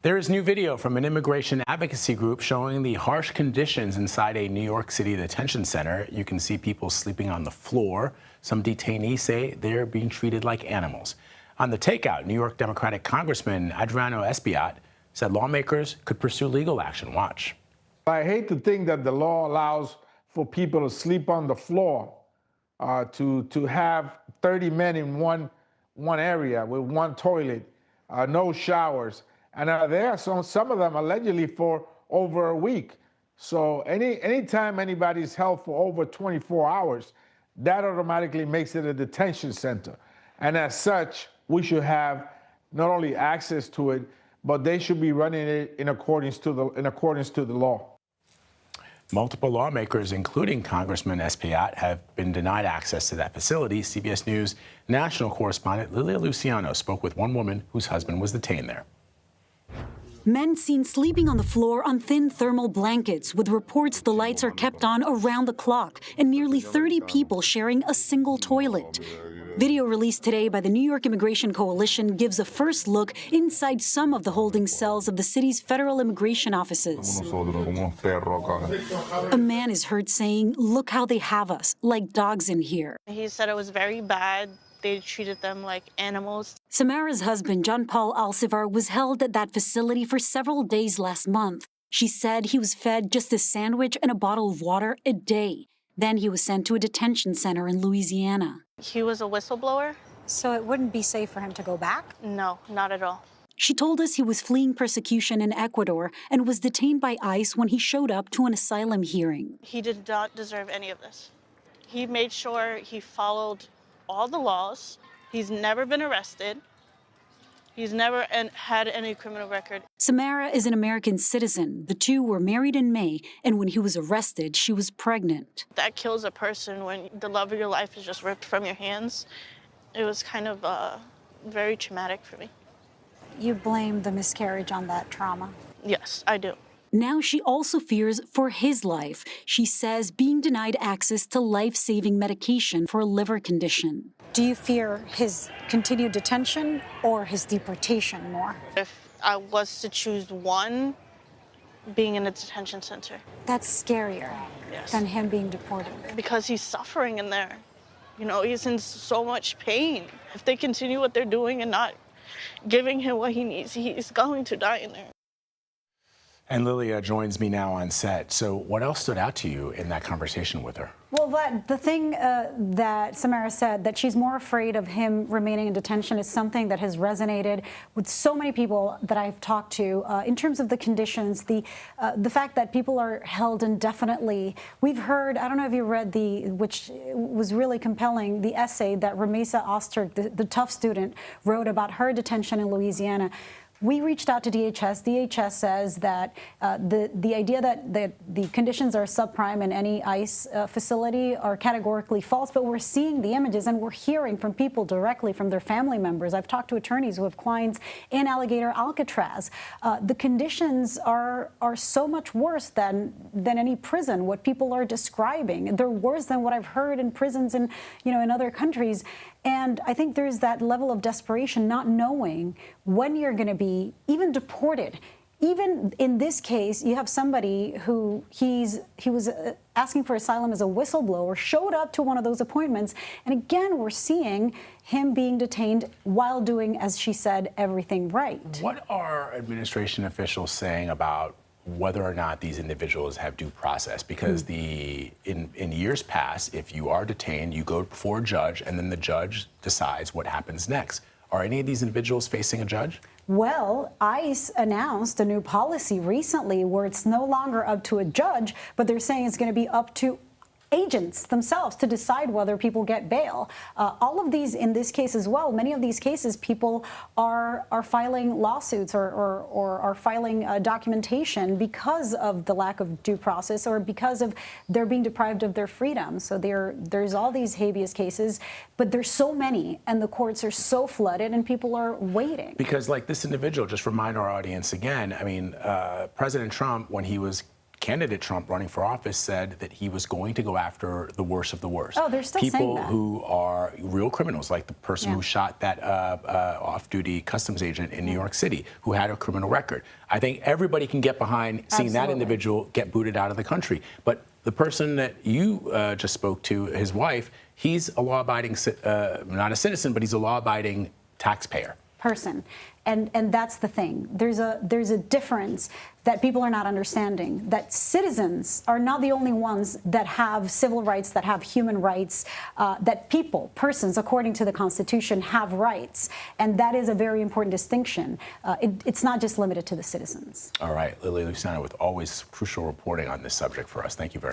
There is new video from an immigration advocacy group showing the harsh conditions inside a New York City detention center. You can see people sleeping on the floor. Some detainees say they're being treated like animals. On the takeout, New York Democratic Congressman Adriano Espaillat said lawmakers could pursue legal action. Watch. I hate to think that the law allows for people to sleep on the floor, to have 30 men in one area with one toilet, no showers. And there are some of them allegedly for over a week. So anytime anybody's held for over 24 hours, that automatically makes it a detention center. And as such, we should have not only access to it, but they should be running it in accordance to the law. Multiple lawmakers, including Congressman Espaillat, have been denied access to that facility. CBS News national correspondent Lilia Luciano spoke with one woman whose husband was detained there. Men seen sleeping on the floor on thin thermal blankets, with reports the lights are kept on around the clock, and nearly 30 people sharing a single toilet. Video released today by the New York Immigration Coalition gives a first look inside some of the holding cells of the city's federal immigration offices. A man is heard saying, "Look how they have us, like dogs in here." He said it was very bad. They treated them like animals. Samara's husband, John Paul Alcivar, was held at that facility for several days last month. She said he was fed just a sandwich and a bottle of water a day. Then he was sent to a detention center in Louisiana. He was a whistleblower. So it wouldn't be safe for him to go back? No, not at all. She told us he was fleeing persecution in Ecuador and was detained by ICE when he showed up to an asylum hearing. He did not deserve any of this. He made sure he followed all the laws. He's never been arrested. He's never had any criminal record. Samara is an American citizen. The two were married in May, and when he was arrested, she was pregnant. That kills a person when the love of your life is just ripped from your hands. It was kind of very traumatic for me. You blame the miscarriage on that trauma? Yes, I do. Now she also fears for his life. She says being denied access to life-saving medication for a liver condition. Do you fear his continued detention or his deportation more? If I was to choose one, being in a detention center. That's scarier than him being deported. Because he's suffering in there. You know, he's in so much pain. If they continue what they're doing and not giving him what he needs, he's going to die in there. And Lilia joins me now on set. So what else stood out to you in that conversation with her? Well, the thing that Samara said, that she's more afraid of him remaining in detention, is something that has resonated with so many people that I've talked to. In terms of the conditions, the fact that people are held indefinitely. We've heard, I don't know if you read which was really compelling, the essay that Ramesa Osterk, the tough student, wrote about her detention in Louisiana. We reached out to DHS. DHS says that the idea that the conditions are subprime in any ICE facility are categorically false, but we're seeing the images and we're hearing from people directly from their family members. I've talked to attorneys who have clients in Alligator Alcatraz. The conditions are so much worse than any prison, what people are describing. They're worse than what I've heard in prisons in other countries. And I think there's that level of desperation, not knowing when you're going to be even deported. Even in this case, you have somebody who he was asking for asylum as a whistleblower, showed up to one of those appointments. And again, we're seeing him being detained while doing, as she said, everything right. What are administration officials saying about whether or not these individuals have due process? Because in years past, if you are detained, you go before a judge, and then the judge decides what happens next. Are any of these individuals facing a judge? Well, ICE announced a new policy recently where it's no longer up to a judge, but they're saying it's going to be up to agents themselves to decide whether people get bail. All of these, in this case as well, many of these cases, people are filing lawsuits or are filing documentation because of the lack of due process or because of they're being deprived of their freedom. So there's all these habeas cases, but there's so many, and the courts are so flooded, and people are waiting. Because, like this individual, just remind our audience again, I mean, President Trump, when he was candidate Trump running for office said that he was going to go after the worst of the worst. Oh, they're still saying people that. who are real criminals, like the person who shot that off-duty customs agent in New York City, who had a criminal record. I think everybody can get behind seeing that individual get booted out of the country. But the person that you just spoke to, his wife, he's a law-abiding, not a citizen, but he's a law-abiding taxpayer. Person. And that's the thing. There's a difference that people are not understanding, that citizens are not the only ones that have civil rights, that have human rights, that persons, according to the Constitution, have rights. And that is a very important distinction. It's not just limited to the citizens. All right, Lilia Luciano with always crucial reporting on this subject for us. Thank you very much.